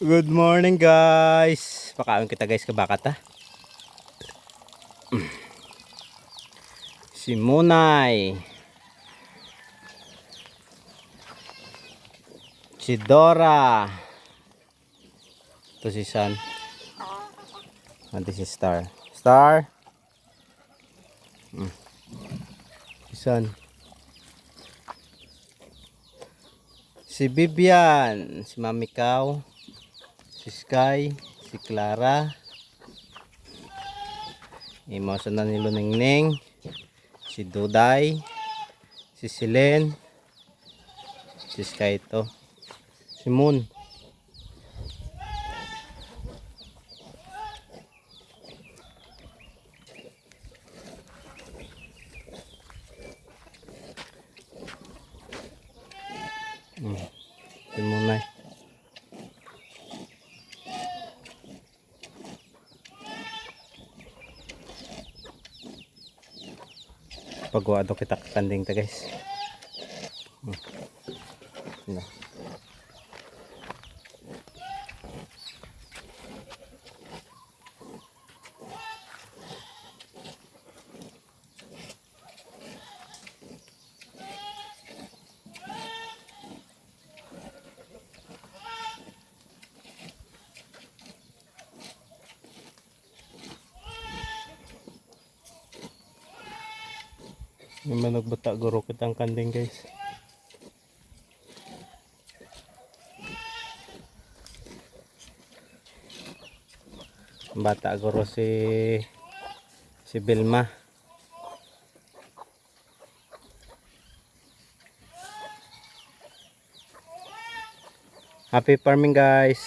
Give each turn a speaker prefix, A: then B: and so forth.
A: Good morning guys. Pakaon kita guys kabakat ha. Si Munay. Si Dora. Ito si San. Nanti si Star. Star. Si San. Si Bibian. Si Mami Cow. Si Sky. Si Clara. Imosan na nilo Ningning. Si Duday. Si Silen. Si Sky ito. Si Moon. Si Munay. Pagwa do kita kanding ta guys. Nah. Yung manugbata guro kitang kanding guys. Bata guro si Bilma. Happy farming guys.